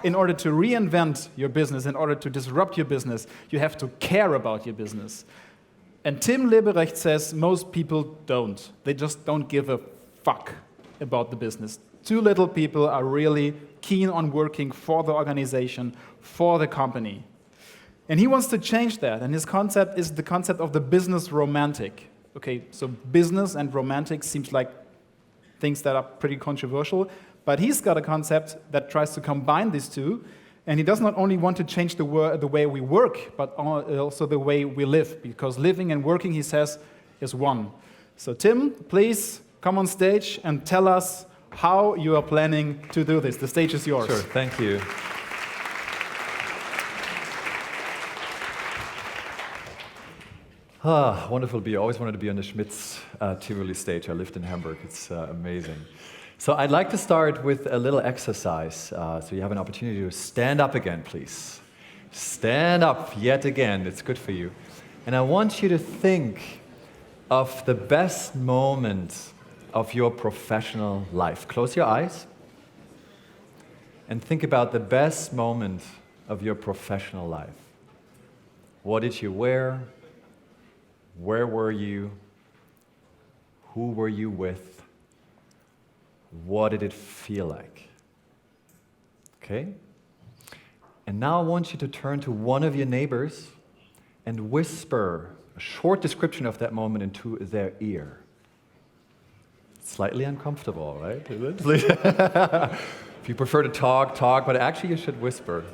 in order to reinvent your business, in order to disrupt your business, you have to care about your business. And Tim Leberecht says most people don't. They just don't give a fuck about the business. Too little people are really keen on working for the organization, for the company. And he wants to change that, and his concept is the concept of the business romantic. Okay, so business and romantic seems like things that are pretty controversial, but he's got a concept that tries to combine these two, and he does not only want to change the way we work, but also the way we live, because living and working, he says, is one. So Tim, please come on stage and tell us how you are planning to do this. The stage is yours. Sure, thank you. Wonderful to be. I always wanted to be on the Schmitz Tivoli stage. I lived in Hamburg. It's amazing. So I'd like to start with a little exercise. So you have an opportunity to stand up again, please. Stand up yet again. It's good for you. And I want you to think of the best moment of your professional life. Close your eyes and think about the best moment of your professional life. What did you wear? Where were you? Who were you with? What did it feel like? Okay? And now I want you to turn to one of your neighbors and whisper a short description of that moment into their ear. Slightly uncomfortable, right? If you prefer to talk, but actually you should whisper.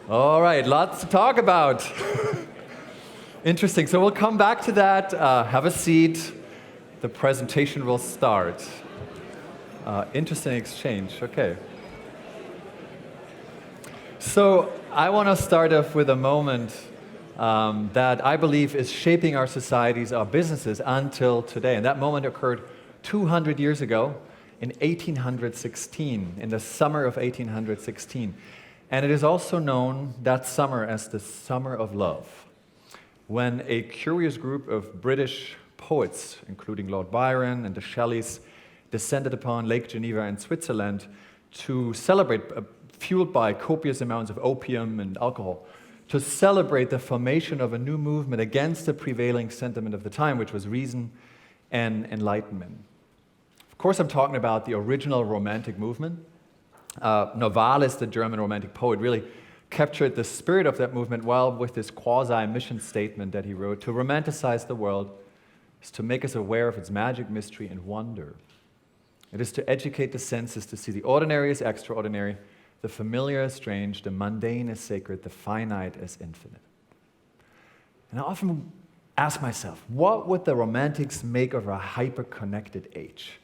All right, lots to talk about. Interesting. So we'll come back to that. Have a seat. The presentation will start. Interesting exchange. Okay. So I want to start off with a moment that I believe is shaping our societies, our businesses until today. And that moment occurred 200 years ago in 1816, in the summer of 1816. And it is also known that summer as the Summer of Love, when a curious group of British poets, including Lord Byron and the Shelleys, descended upon Lake Geneva in Switzerland to celebrate, fueled by copious amounts of opium and alcohol, to celebrate the formation of a new movement against the prevailing sentiment of the time, which was reason and enlightenment. Of course, I'm talking about the original Romantic movement. Novalis, the German Romantic poet, really captured the spirit of that movement well with this quasi-mission statement that he wrote: to romanticize the world is to make us aware of its magic, mystery, and wonder. It is to educate the senses to see the ordinary as extraordinary, the familiar as strange, the mundane as sacred, the finite as infinite. And I often ask myself, what would the Romantics make of a hyper-connected age,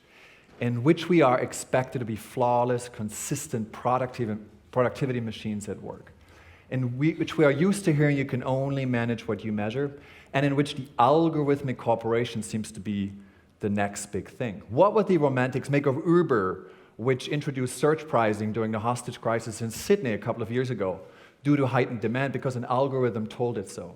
in which we are expected to be flawless, consistent productivity machines at work, in which we are used to hearing you can only manage what you measure, and in which the algorithmic corporation seems to be the next big thing? What would the Romantics make of Uber, which introduced surge pricing during the hostage crisis in Sydney a couple of years ago due to heightened demand because an algorithm told it so?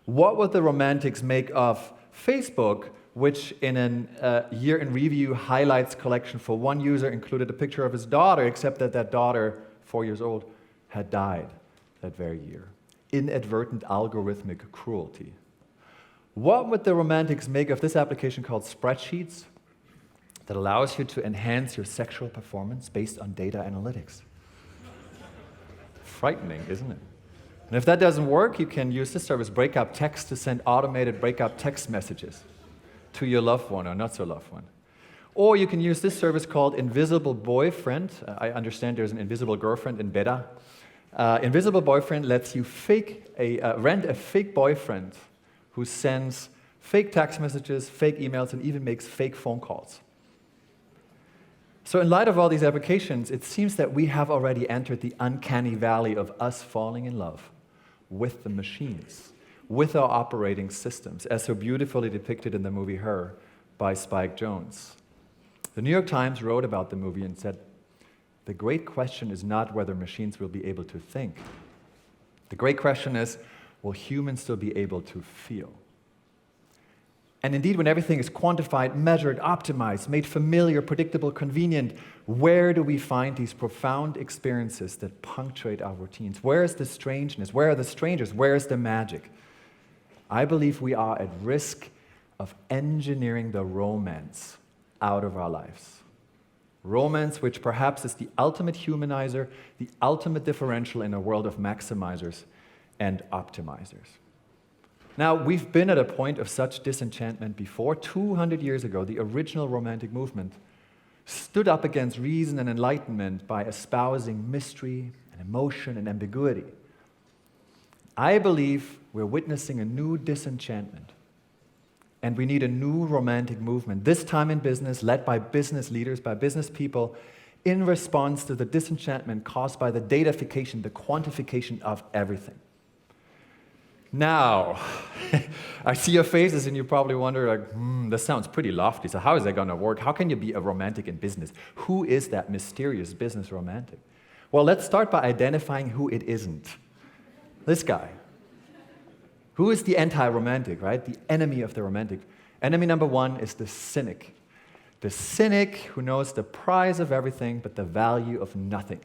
What would the Romantics make of Facebook, which in a year in review highlights collection for one user included a picture of his daughter, except that that daughter, 4 years old, had died that very year? Inadvertent algorithmic cruelty. What would the Romantics make of this application called Spreadsheets that allows you to enhance your sexual performance based on data analytics? Frightening, isn't it? And if that doesn't work, you can use this service, Breakup Text, to send automated breakup text messages to your loved one or not so loved one. Or you can use this service called Invisible Boyfriend. I understand there's an invisible girlfriend in beta. Invisible Boyfriend lets you rent a fake boyfriend who sends fake text messages, fake emails, and even makes fake phone calls. So in light of all these applications, it seems that we have already entered the uncanny valley of us falling in love with the machines, with our operating systems, as so beautifully depicted in the movie Her by Spike Jonze. The New York Times wrote about the movie and said, the great question is not whether machines will be able to think. The great question is, will humans still be able to feel? And indeed, when everything is quantified, measured, optimized, made familiar, predictable, convenient, where do we find these profound experiences that punctuate our routines? Where is the strangeness? Where are the strangers? Where is the magic? I believe we are at risk of engineering the romance out of our lives. Romance, which perhaps is the ultimate humanizer, the ultimate differential in a world of maximizers and optimizers. Now, we've been at a point of such disenchantment before. 200 years ago, the original Romantic movement stood up against reason and enlightenment by espousing mystery and emotion and ambiguity. I believe we're witnessing a new disenchantment, and we need a new Romantic movement, this time in business, led by business leaders, by business people, in response to the disenchantment caused by the datafication, the quantification of everything. Now, I see your faces and you probably wonder, like, this sounds pretty lofty, so how is that going to work? How can you be a romantic in business? Who is that mysterious business romantic? Well, let's start by identifying who it isn't. This guy. Who is the anti-romantic, right? The enemy of the romantic. Enemy number one is the cynic. The cynic who knows the price of everything but the value of nothing,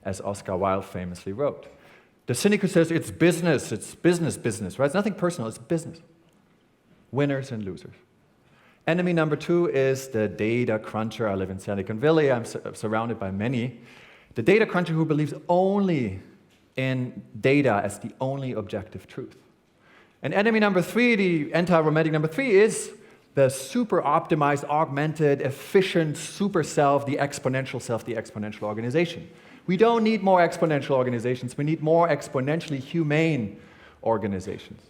as Oscar Wilde famously wrote. The cynic who says it's business, right? It's nothing personal, it's business. Winners and losers. Enemy number two is the data cruncher. I live in Silicon Valley, I'm surrounded by many. The data cruncher who believes only in data as the only objective truth. And enemy number three, the anti-romantic number three, is the super optimized, augmented, efficient super self, the exponential organization. We don't need more exponential organizations. We need more exponentially humane organizations.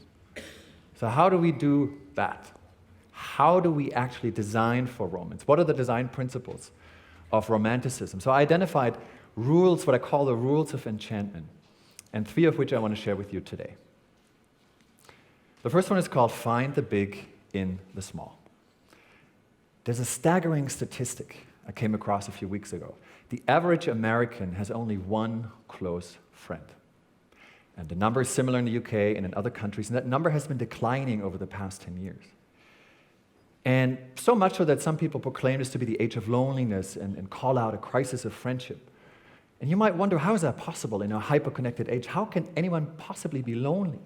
So how do we do that? How do we actually design for romance? What are the design principles of romanticism? So I identified rules, what I call the rules of enchantment, and three of which I want to share with you today. The first one is called Find the Big in the Small. There's a staggering statistic I came across a few weeks ago. The average American has only one close friend. And the number is similar in the UK and in other countries, and that number has been declining over the past 10 years. And so much so that some people proclaim this to be the age of loneliness and call out a crisis of friendship. And you might wonder, how is that possible in a hyper-connected age? How can anyone possibly be lonely?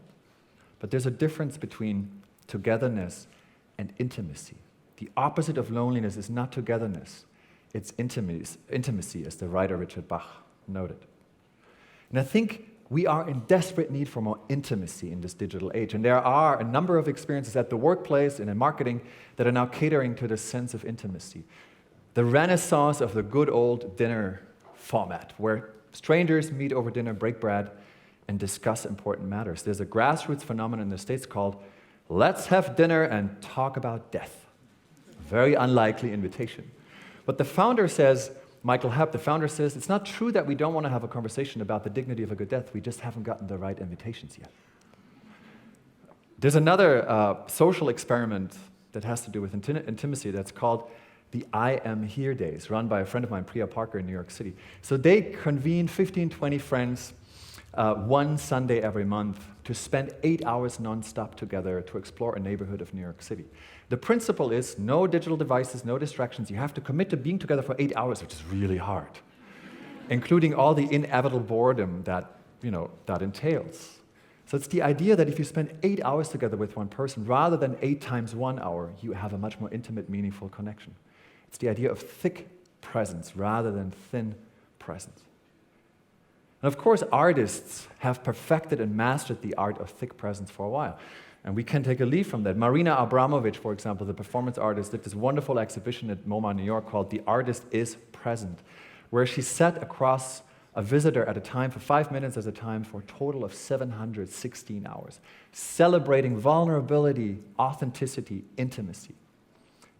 But there's a difference between togetherness and intimacy. The opposite of loneliness is not togetherness. It's intimacy, as the writer Richard Bach noted. And I think we are in desperate need for more intimacy in this digital age. And there are a number of experiences at the workplace and in marketing that are now catering to this sense of intimacy. The renaissance of the good old dinner format, where strangers meet over dinner, break bread, and discuss important matters. There's a grassroots phenomenon in the States called let's have dinner and talk about death. Very unlikely invitation. But the founder says, Michael Hebb, the founder says, it's not true that we don't want to have a conversation about the dignity of a good death. We just haven't gotten the right invitations yet. There's another social experiment that has to do with intimacy that's called the I Am Here Days, run by a friend of mine, Priya Parker, in New York City. So they convene 15, 20 friends one Sunday every month to spend 8 hours nonstop together to explore a neighborhood of New York City. The principle is no digital devices, no distractions. You have to commit to being together for 8 hours, which is really hard, including all the inevitable boredom that entails. So it's the idea that if you spend 8 hours together with one person, rather than 8 times 1 hour, you have a much more intimate, meaningful connection. It's the idea of thick presence rather than thin presence. And of course, artists have perfected and mastered the art of thick presence for a while. And we can take a leaf from that. Marina Abramovic, for example, the performance artist, did this wonderful exhibition at MoMA, New York, called The Artist is Present, where she sat across a visitor at a time for 5 minutes at a time for a total of 716 hours, celebrating vulnerability, authenticity, intimacy.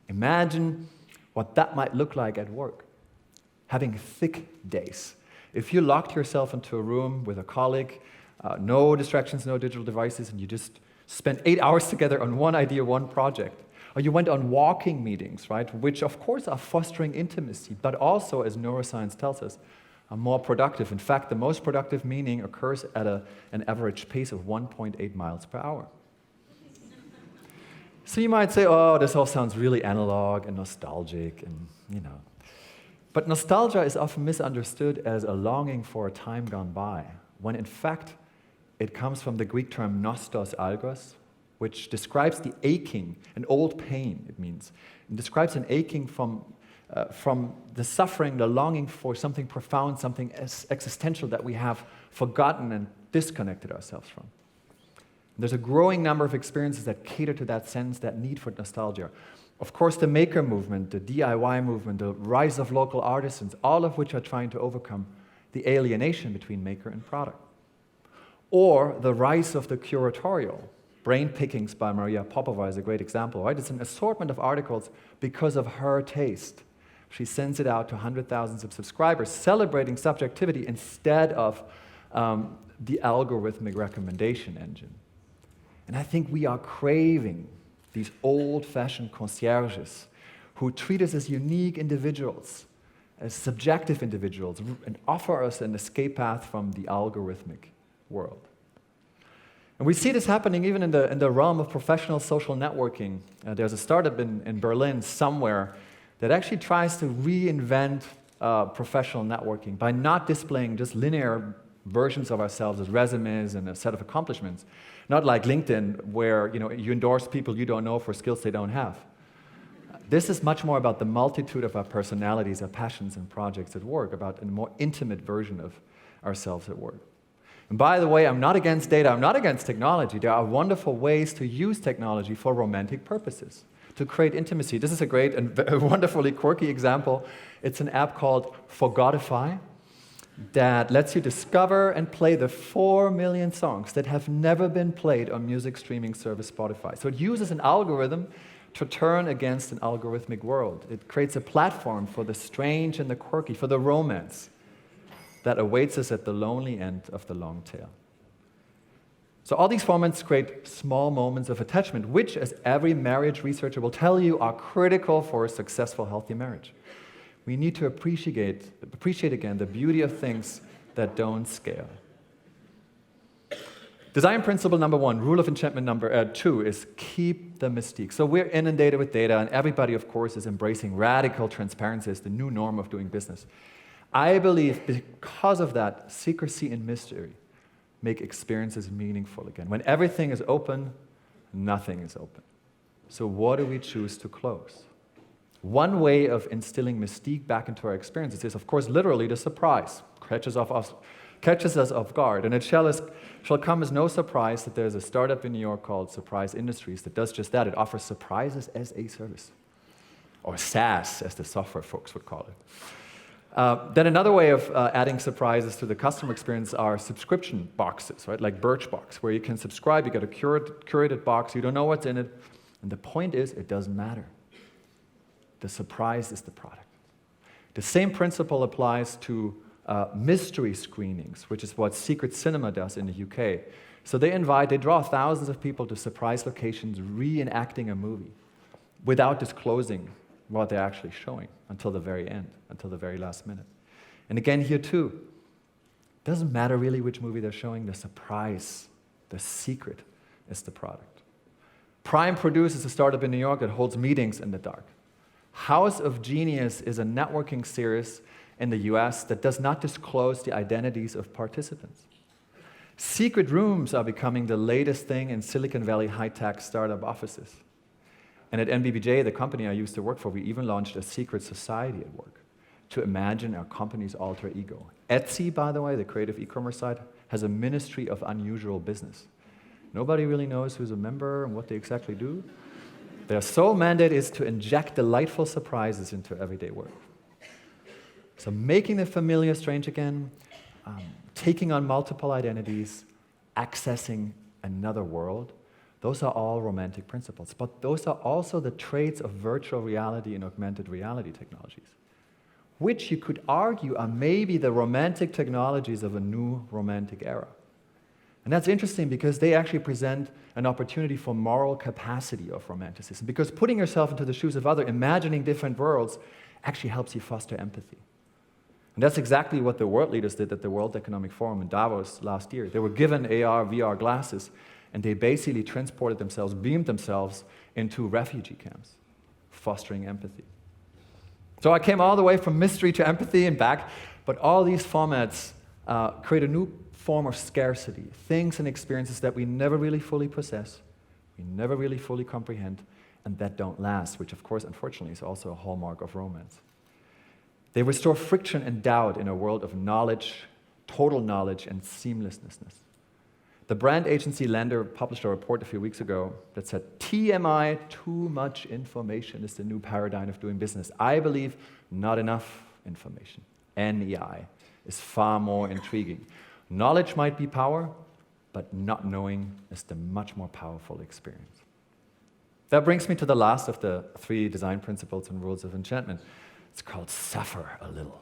Imagine what that might look like at work, having thick days. If you locked yourself into a room with a colleague, no distractions, no digital devices, and you just spent 8 hours together on one idea, one project. Or you went on walking meetings, right, which of course are fostering intimacy, but also, as neuroscience tells us, are more productive. In fact, the most productive meaning occurs at an average pace of 1.8 miles per hour. So you might say, oh, this all sounds really analog and nostalgic, and But nostalgia is often misunderstood as a longing for a time gone by, when in fact it comes from the Greek term nostos algos, which describes the aching, an old pain, it means. It describes an aching from the suffering, the longing for something profound, something existential that we have forgotten and disconnected ourselves from. There's a growing number of experiences that cater to that sense, that need for nostalgia. Of course, the maker movement, the DIY movement, the rise of local artisans, all of which are trying to overcome the alienation between maker and product. Or the rise of the curatorial. Brain Pickings by Maria Popova is a great example, right? It's an assortment of articles because of her taste. She sends it out to 100,000 of subscribers, celebrating subjectivity instead of the algorithmic recommendation engine. And I think we are craving these old-fashioned concierges who treat us as unique individuals, as subjective individuals, and offer us an escape path from the algorithmic world. And we see this happening even in the realm of professional social networking. There's a startup in Berlin somewhere that actually tries to reinvent professional networking by not displaying just linear versions of ourselves as resumes and a set of accomplishments. Not like LinkedIn, where you endorse people you don't know for skills they don't have. This is much more about the multitude of our personalities, our passions and projects at work, about a more intimate version of ourselves at work. And by the way, I'm not against data, I'm not against technology. There are wonderful ways to use technology for romantic purposes, to create intimacy. This is a great and wonderfully quirky example. It's an app called Forgotify that lets you discover and play the 4 million songs that have never been played on music streaming service Spotify. So it uses an algorithm to turn against an algorithmic world. It creates a platform for the strange and the quirky, for the romance that awaits us at the lonely end of the long tail. So all these formats create small moments of attachment, which, as every marriage researcher will tell you, are critical for a successful, healthy marriage. We need to appreciate again the beauty of things that don't scale. Design principle number 1, rule of enchantment number 2 is keep the mystique. So we're inundated with data, and everybody, of course, is embracing radical transparency as the new norm of doing business. I believe because of that, secrecy and mystery make experiences meaningful again. When everything is open, nothing is open. So what do we choose to close? One way of instilling mystique back into our experiences is, of course, literally the surprise. Catches us off guard. And it shall come as no surprise that there's a startup in New York called Surprise Industries that does just that. It offers surprises as a service, or SaaS, as the software folks would call it. Then another way of adding surprises to the customer experience are subscription boxes, right? Like Birchbox, where you can subscribe, you get a curated box, you don't know what's in it, and the point is, it doesn't matter. The surprise is the product. The same principle applies to mystery screenings, which is what Secret Cinema does in the UK. So they draw thousands of people to surprise locations reenacting a movie without disclosing what they're actually showing until the very end, until the very last minute. And again, here too, it doesn't matter really which movie they're showing, the surprise, the secret is the product. Prime produces a startup in New York that holds meetings in the dark. House of Genius is a networking series in the US that does not disclose the identities of participants. Secret rooms are becoming the latest thing in Silicon Valley high-tech startup offices. And at NBBJ, the company I used to work for, we even launched a secret society at work to imagine our company's alter ego. Etsy, by the way, the creative e-commerce site, has a ministry of unusual business. Nobody really knows who's a member and what they exactly do. Their sole mandate is to inject delightful surprises into everyday work. So making the familiar strange again, taking on multiple identities, accessing another world, those are all romantic principles. But those are also the traits of virtual reality and augmented reality technologies, which you could argue are maybe the romantic technologies of a new romantic era. And that's interesting because they actually present an opportunity for moral capacity of romanticism. Because putting yourself into the shoes of others, imagining different worlds, actually helps you foster empathy. And that's exactly what the world leaders did at the World Economic Forum in Davos last year. They were given AR, VR glasses, and they basically transported themselves, beamed themselves into refugee camps, fostering empathy. So I came all the way from mystery to empathy and back, but all these formats create a new form of scarcity, things and experiences that we never really fully possess, we never really fully comprehend, and that don't last, which of course, unfortunately, is also a hallmark of romance. They restore friction and doubt in a world of knowledge, total knowledge, and seamlessness. The brand agency Lender published a report a few weeks ago that said, TMI, too much information, is the new paradigm of doing business. I believe not enough information. NEI is far more intriguing. Knowledge might be power, but not knowing is the much more powerful experience. That brings me to the last of the 3 design principles and rules of enchantment. It's called suffer a little,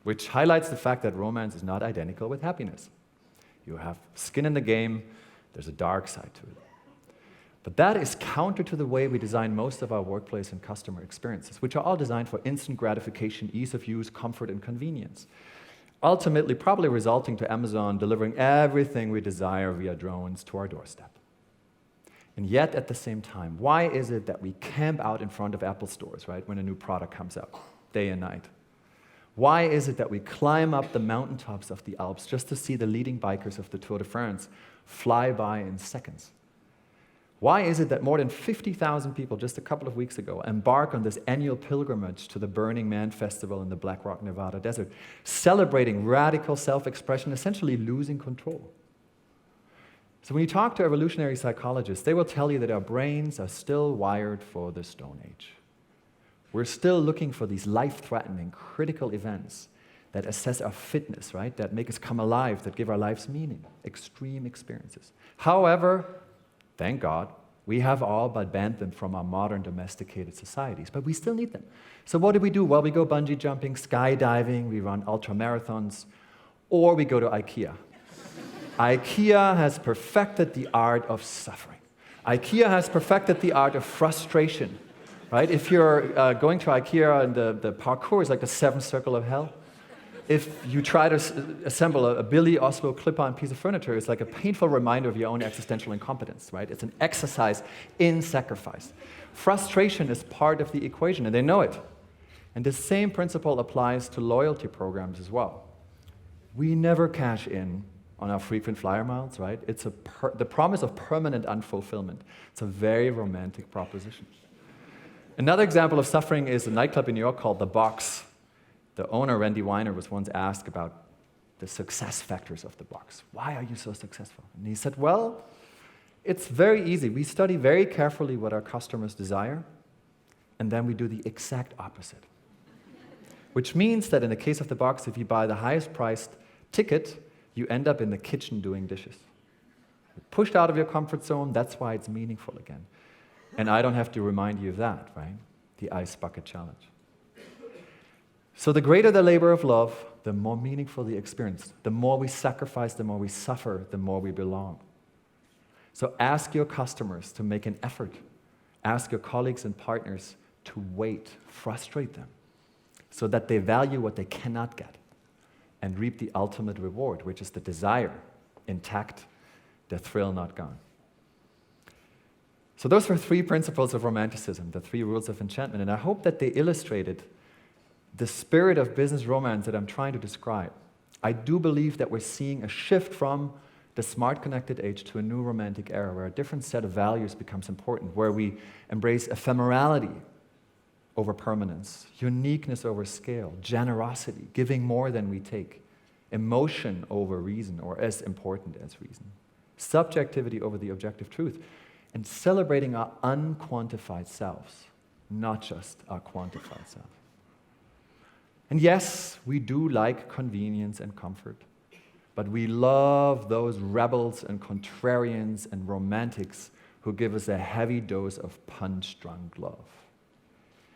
which highlights the fact that romance is not identical with happiness. You have skin in the game, there's a dark side to it. But that is counter to the way we design most of our workplace and customer experiences, which are all designed for instant gratification, ease of use, comfort, and convenience. Ultimately, probably resulting to Amazon delivering everything we desire via drones to our doorstep. And yet, at the same time, why is it that we camp out in front of Apple stores, right, when a new product comes out, day and night? Why is it that we climb up the mountaintops of the Alps just to see the leading bikers of the Tour de France fly by in seconds? Why is it that more than 50,000 people just a couple of weeks ago embark on this annual pilgrimage to the Burning Man Festival in the Black Rock, Nevada desert, celebrating radical self-expression, essentially losing control? So when you talk to evolutionary psychologists, they will tell you that our brains are still wired for the Stone Age. We're still looking for these life-threatening, critical events that assess our fitness, right? That make us come alive, that give our lives meaning, extreme experiences. However, thank God, we have all but banned them from our modern domesticated societies, but we still need them. So what do? Well, we go bungee jumping, skydiving, we run ultra-marathons, or we go to IKEA. IKEA has perfected the art of suffering. IKEA has perfected the art of frustration. Right? If you're going to IKEA and the parkour is like the 7th circle of hell, if you try to assemble a Billy Oslo clip-on piece of furniture, it's like a painful reminder of your own existential incompetence. Right? It's an exercise in sacrifice. Frustration is part of the equation, and they know it. And the same principle applies to loyalty programs as well. We never cash in on our frequent flyer miles, right? It's the promise of permanent unfulfillment. It's a very romantic proposition. Another example of suffering is a nightclub in New York called The Box. The owner, Randy Weiner, was once asked about the success factors of The Box. Why are you so successful? And he said, well, it's very easy. We study very carefully what our customers desire, and then we do the exact opposite. Which means that in the case of The Box, if you buy the highest priced ticket, you end up in the kitchen doing dishes. You're pushed out of your comfort zone, that's why it's meaningful again. And I don't have to remind you of that, right? The ice bucket challenge. So the greater the labor of love, the more meaningful the experience. The more we sacrifice, the more we suffer, the more we belong. So ask your customers to make an effort. Ask your colleagues and partners to wait, frustrate them, so that they value what they cannot get and reap the ultimate reward, which is the desire intact, the thrill not gone. So those were 3 principles of romanticism, the 3 rules of enchantment, and I hope that they illustrated the spirit of business romance that I'm trying to describe. I do believe that we're seeing a shift from the smart connected age to a new romantic era where a different set of values becomes important, where we embrace ephemerality over permanence, uniqueness over scale, generosity, giving more than we take, emotion over reason, or as important as reason, subjectivity over the objective truth, and celebrating our unquantified selves, not just our quantified self. And yes, we do like convenience and comfort, but we love those rebels and contrarians and romantics who give us a heavy dose of punch-drunk love.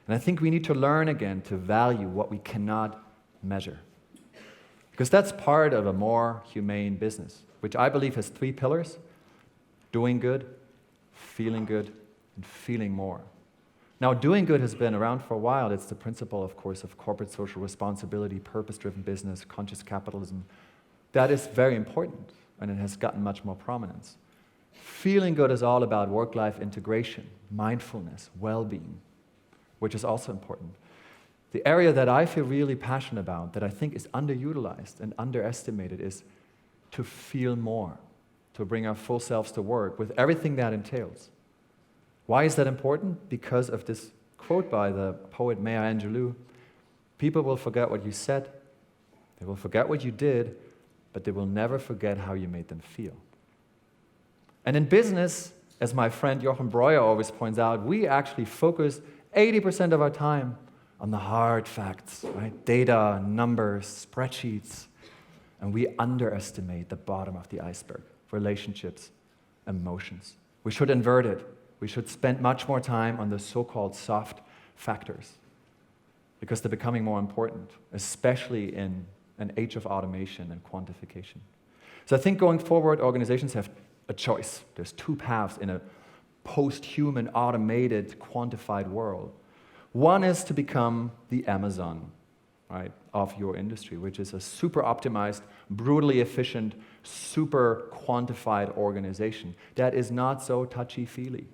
And I think we need to learn again to value what we cannot measure. Because that's part of a more humane business, which I believe has 3 pillars: doing good, and feeling more. Now, doing good has been around for a while. It's the principle, of course, of corporate social responsibility, purpose-driven business, conscious capitalism. That is very important, and it has gotten much more prominence. Feeling good is all about work-life integration, mindfulness, well-being, which is also important. The area that I feel really passionate about, that I think is underutilized and underestimated, is to feel more, to bring our full selves to work with everything that entails. Why is that important? Because of this quote by the poet Maya Angelou: people will forget what you said, they will forget what you did, but they will never forget how you made them feel. And in business, as my friend Jochen Breuer always points out, we actually focus 80% of our time on the hard facts, right? Data, numbers, spreadsheets, and we underestimate the bottom of the iceberg, relationships, emotions. We should invert it. We should spend much more time on the so-called soft factors because they're becoming more important, especially in an age of automation and quantification. So I think going forward, organizations have a choice. There's two paths in a post-human, automated, quantified world. One is to become the Amazon, right, of your industry, which is a super optimized, brutally efficient, super quantified organization that is not so touchy-feely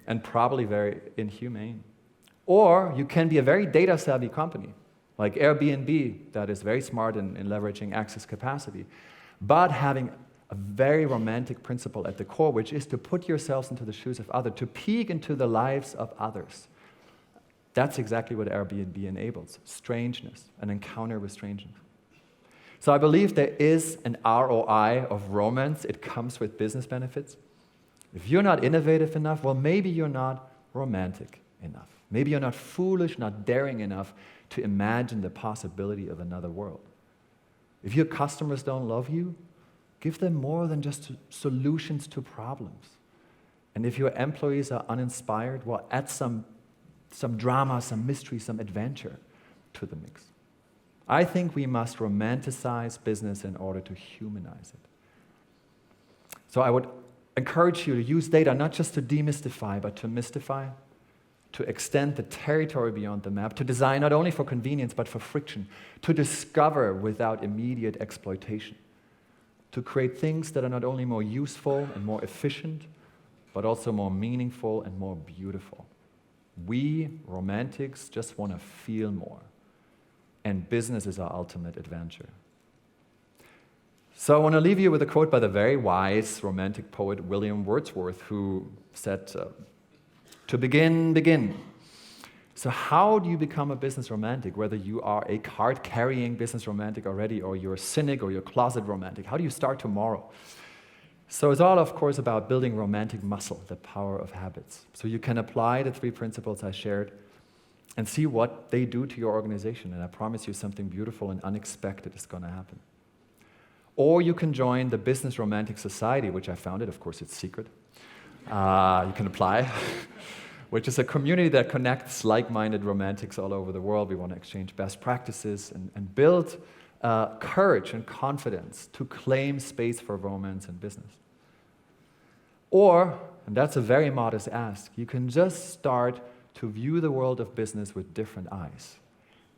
and probably very inhumane. Or you can be a very data-savvy company, like Airbnb, that is very smart in leveraging access capacity, but having a very romantic principle at the core, which is to put yourselves into the shoes of others, to peek into the lives of others. That's exactly what Airbnb enables: strangeness, an encounter with strangeness. So I believe there is an ROI of romance. It comes with business benefits. If you're not innovative enough, well, maybe you're not romantic enough. Maybe you're not foolish, not daring enough to imagine the possibility of another world. If your customers don't love you, give them more than just solutions to problems. And if your employees are uninspired, well, add some drama, some mystery, some adventure to the mix. I think we must romanticize business in order to humanize it. So I would encourage you to use data not just to demystify, but to mystify, to extend the territory beyond the map, to design not only for convenience, but for friction, to discover without immediate exploitation, to create things that are not only more useful and more efficient, but also more meaningful and more beautiful. We, romantics, just want to feel more, and business is our ultimate adventure. So I want to leave you with a quote by the very wise romantic poet William Wordsworth, who said, to begin, begin. So how do you become a business romantic, whether you are a card-carrying business romantic already, or you're a cynic, or you're a closet romantic? How do you start tomorrow? So it's all, of course, about building romantic muscle, the power of habits. So you can apply the 3 principles I shared and see what they do to your organization, and I promise you something beautiful and unexpected is going to happen. Or you can join the Business Romantic Society, which I founded. Of course, it's secret. You can apply, which is a community that connects like-minded romantics all over the world. We want to exchange best practices and build courage and confidence to claim space for romance and business. Or, and that's a very modest ask, you can just start to view the world of business with different eyes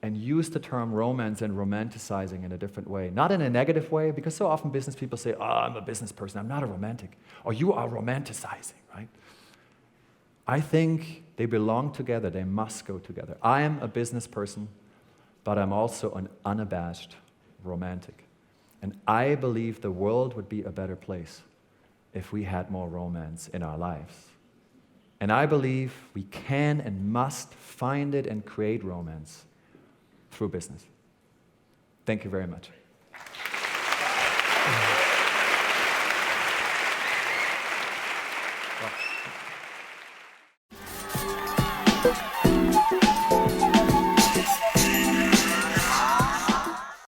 and use the term romance and romanticizing in a different way. Not in a negative way, because so often business people say, oh, I'm a business person, I'm not a romantic. Or you are romanticizing, right? I think they belong together, they must go together. I am a business person, but I'm also an unabashed romantic. And I believe the world would be a better place if we had more romance in our lives. And I believe we can and must find it and create romance through business. Thank you very much. Well.